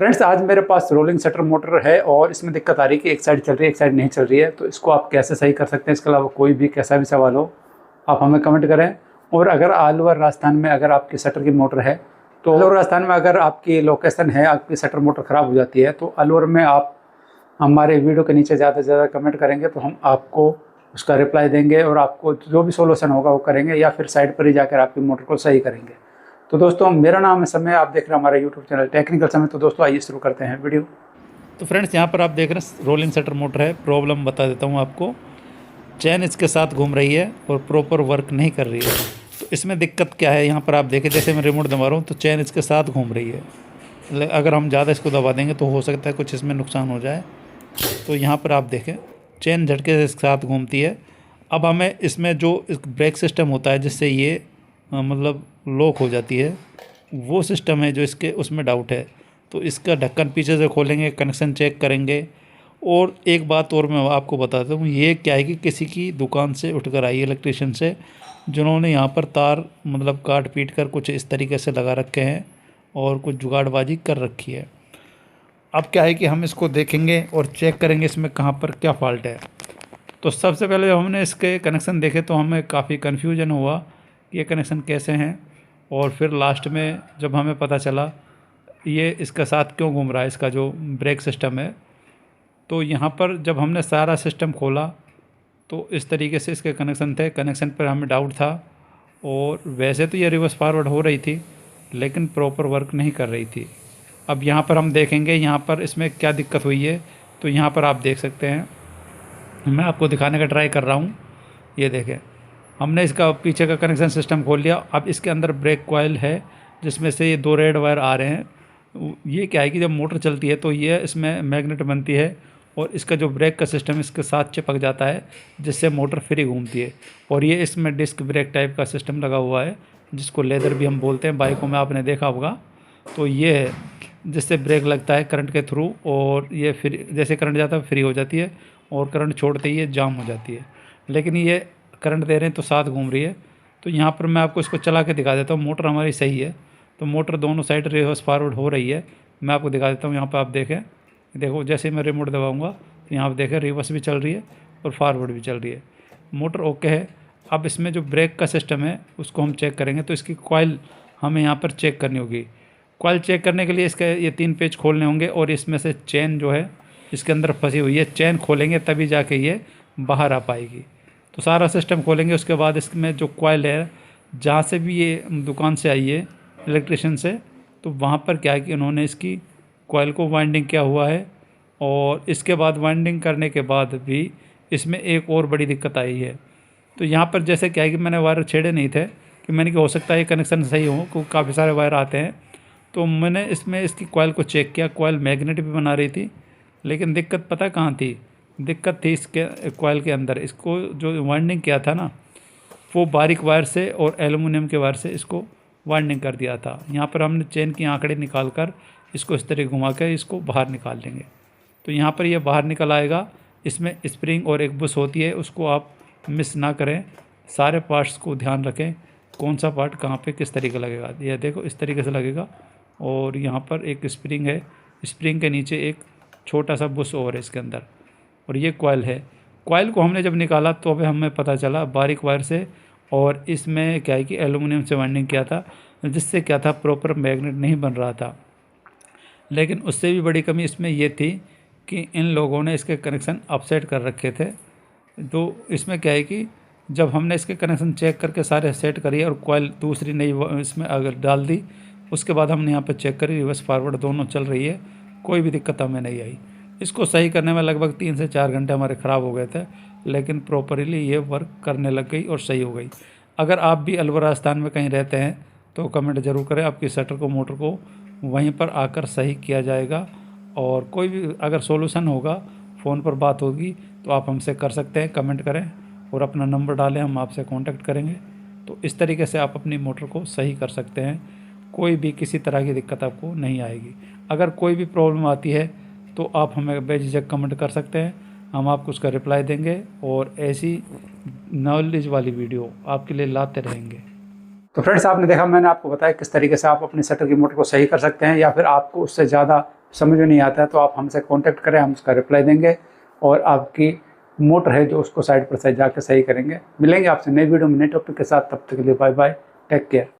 Friends, आज मेरे पास rolling shutter motor है और इसमें दिक्कत आ रही है कि एक साइड चल रही है, एक साइड नहीं चल रही है। तो इसको आप कैसे सही कर सकते हैं? इसके अलावा कोई भी कैसा भी सवाल हो आप हमें कमेंट करें। और अगर ऑल ओवर राजस्थान में अगर आपकी शटर की मोटर है, तो ऑल ओवर राजस्थान में अगर आपकी लोकेशन है, आपकी शटर मोटर ख़राब हो जाती है, तो ऑल ओवर में आप हमारे वीडियो के नीचे ज़्यादा से ज़्यादा कमेंट करेंगे तो हम आपको उसका रिप्लाई देंगे और आपको जो भी सोल्यूशन होगा वो करेंगे, या फिर साइट पर ही जाकर आपकी मोटर को सही करेंगे। तो दोस्तों, मेरा नाम है समय, आप देख रहे हैं हमारा यूट्यूब चैनल टेक्निकल समय। तो दोस्तों, आइए शुरू करते हैं वीडियो। तो फ्रेंड्स, यहाँ पर आप देख रहे हैं रोलिंग शटर मोटर है। प्रॉब्लम बता देता हूँ आपको। चैन इसके साथ घूम रही है और प्रॉपर वर्क नहीं कर रही है। तो इसमें दिक्कत क्या है? यहाँ पर आप देखें, जैसे मैं रिमोट दबा रहा हूँ तो चैन इसके साथ घूम रही है। अगर हम ज़्यादा इसको दबा देंगे तो हो सकता है कुछ इसमें नुकसान हो जाए। तो यहाँ पर आप देखें, चैन झटके से इसके साथ घूमती है। अब हमें इसमें जो ब्रेक सिस्टम होता है जिससे ये मतलब लॉक हो जाती है, वो सिस्टम है जो इसके उसमें डाउट है। तो इसका ढक्कन पीछे से खोलेंगे, कनेक्शन चेक करेंगे। और एक बात और मैं आपको बताता हूँ, ये क्या है कि किसी की दुकान से उठकर आई इलेक्ट्रिशियन से, जिन्होंने यहाँ पर तार मतलब काट पीट कर कुछ इस तरीके से लगा रखे हैं और कुछ जुगाड़बाजी कर रखी है। अब क्या है कि हम इसको देखेंगे और चेक करेंगे इसमें कहाँ पर क्या फॉल्ट है। तो सबसे पहले जब हमने इसके कनेक्शन देखे तो हमें काफ़ी कन्फ्यूजन हुआ कि ये कनेक्शन कैसे हैं। और फिर लास्ट में जब हमें पता चला ये इसके साथ क्यों घूम रहा है, इसका जो ब्रेक सिस्टम है, तो यहाँ पर जब हमने सारा सिस्टम खोला तो इस तरीके से इसके कनेक्शन थे। कनेक्शन पर हमें डाउट था और वैसे तो ये रिवर्स फॉरवर्ड हो रही थी लेकिन प्रॉपर वर्क नहीं कर रही थी। अब यहाँ पर हम देखेंगे यहाँ पर इसमें क्या दिक्कत हुई है। तो यहाँ पर आप देख सकते हैं, मैं आपको दिखाने का ट्राई कर रहा हूँ। ये देखें, हमने इसका पीछे का कनेक्शन सिस्टम खोल लिया। अब इसके अंदर ब्रेक कॉइल है जिसमें से ये दो रेड वायर आ रहे हैं। ये क्या है कि जब मोटर चलती है तो ये इसमें मैग्नेट बनती है और इसका जो ब्रेक का सिस्टम इसके साथ चिपक जाता है जिससे मोटर फ्री घूमती है। और ये इसमें डिस्क ब्रेक टाइप का सिस्टम लगा हुआ है जिसको लेदर भी हम बोलते हैं, बाइकों में आपने देखा होगा। तो ये है जिससे ब्रेक लगता है करंट के थ्रू, और ये फ्री, जैसे करंट जाता है फ्री हो जाती है और करंट छोड़ते ही ये जाम हो जाती है। लेकिन ये करंट दे रहे हैं तो साथ घूम रही है। तो यहाँ पर मैं आपको इसको चला के दिखा देता हूँ। मोटर हमारी सही है, तो मोटर दोनों साइड रिवर्स फॉरवर्ड हो रही है। मैं आपको दिखा देता हूँ। यहाँ पर आप देखें, देखो जैसे मैं रिमोट दबाऊँगा तो यहाँ पर देखें रिवर्स भी चल रही है और फॉरवर्ड भी चल रही है। मोटर ओके है। अब इसमें जो ब्रेक का सिस्टम है उसको हम चेक करेंगे। तो इसकी कॉइल हमें यहाँ पर चेक करनी होगी। कॉइल चेक करने के लिए इसके ये 3 पेच खोलने होंगे और इसमें से चेन जो है इसके अंदर फंसी हुई है। चेन खोलेंगे तभी जाके ये बाहर आ पाएगी। तो सारा सिस्टम खोलेंगे, उसके बाद इसमें जो कॉइल है, जहाँ से भी ये दुकान से आई है इलेक्ट्रिशियन से, तो वहाँ पर क्या है कि उन्होंने इसकी कॉइल को वाइंडिंग किया हुआ है। और इसके बाद वाइंडिंग करने के बाद भी इसमें एक और बड़ी दिक्कत आई है। तो यहाँ पर जैसे क्या है कि मैंने वायर छेड़े नहीं थे कि मैंने कि हो सकता है ये कनेक्शन सही हो, क्योंकि काफ़ी सारे वायर आते हैं। तो मैंने इसमें इसकी कॉइल को चेक किया, कॉइल मैग्नेट भी बना रही थी। लेकिन दिक्कत पता कहाँ थी? दिक्कत थी इसके कॉइल के अंदर। इसको जो वाइंडिंग किया था ना, वो बारीक वायर से और एल्युमिनियम के वायर से इसको वाइंडिंग कर दिया था। यहाँ पर हमने चेन की आंकड़े निकाल कर इसको इस तरह घुमा कर इसको बाहर निकाल लेंगे। तो यहाँ पर ये बाहर निकल आएगा। इसमें स्प्रिंग और एक बुश होती है, उसको आप मिस ना करें। सारे पार्ट्स को ध्यान रखें कौन सा पार्ट कहाँ पे किस तरीके लगेगा। ये देखो इस तरीके से लगेगा। और यहाँ पर एक स्प्रिंग है, स्प्रिंग के नीचे एक छोटा सा बुश और है इसके अंदर, और ये कॉइल है। कॉइल को हमने जब निकाला तो अभी हमें पता चला बारीक वायर से, और इसमें क्या है कि एल्युमिनियम से वाइंडिंग किया था, जिससे क्या था प्रॉपर मैग्नेट नहीं बन रहा था। लेकिन उससे भी बड़ी कमी इसमें ये थी कि इन लोगों ने इसके कनेक्शन अपसेट कर रखे थे। तो इसमें क्या है कि जब हमने इसके कनेक्शन चेक करके सारे सेट करिए और कॉइल दूसरी नई इसमें अगर डाल दी, उसके बाद हमने यहाँ पर चेक करी, रिवर्स फॉरवर्ड दोनों चल रही है, कोई भी दिक्कत हमें नहीं आई। इसको सही करने में लगभग 3 से 4 घंटे हमारे ख़राब हो गए थे, लेकिन प्रॉपरली ये वर्क करने लग गई और सही हो गई। अगर आप भी अलवर राजस्थान में कहीं रहते हैं तो कमेंट ज़रूर करें, आपकी शटर को मोटर को वहीं पर आकर सही किया जाएगा। और कोई भी अगर सॉल्यूशन होगा, फ़ोन पर बात होगी तो आप हमसे कर सकते हैं। कमेंट करें और अपना नंबर डालें, हम आपसे कांटेक्ट करेंगे। तो इस तरीके से आप अपनी मोटर को सही कर सकते हैं। कोई भी किसी तरह की दिक्कत आपको नहीं आएगी। अगर कोई भी प्रॉब्लम आती है तो आप हमें बेझिझक कमेंट कर सकते हैं, हम आपको उसका रिप्लाई देंगे और ऐसी नॉलेज वाली वीडियो आपके लिए लाते रहेंगे। तो फ्रेंड्स, आपने देखा, मैंने आपको बताया किस तरीके से आप अपनी शटर की मोटर को सही कर सकते हैं, या फिर आपको उससे ज़्यादा समझ में नहीं आता है तो आप हमसे कांटेक्ट करें, हम उसका रिप्लाई देंगे और आपकी मोटर है जो उसको साइड पर जाके सही करेंगे। मिलेंगे आपसे नई वीडियो में नए टॉपिक के साथ, तब तक के लिए बाय बाय, टेक केयर।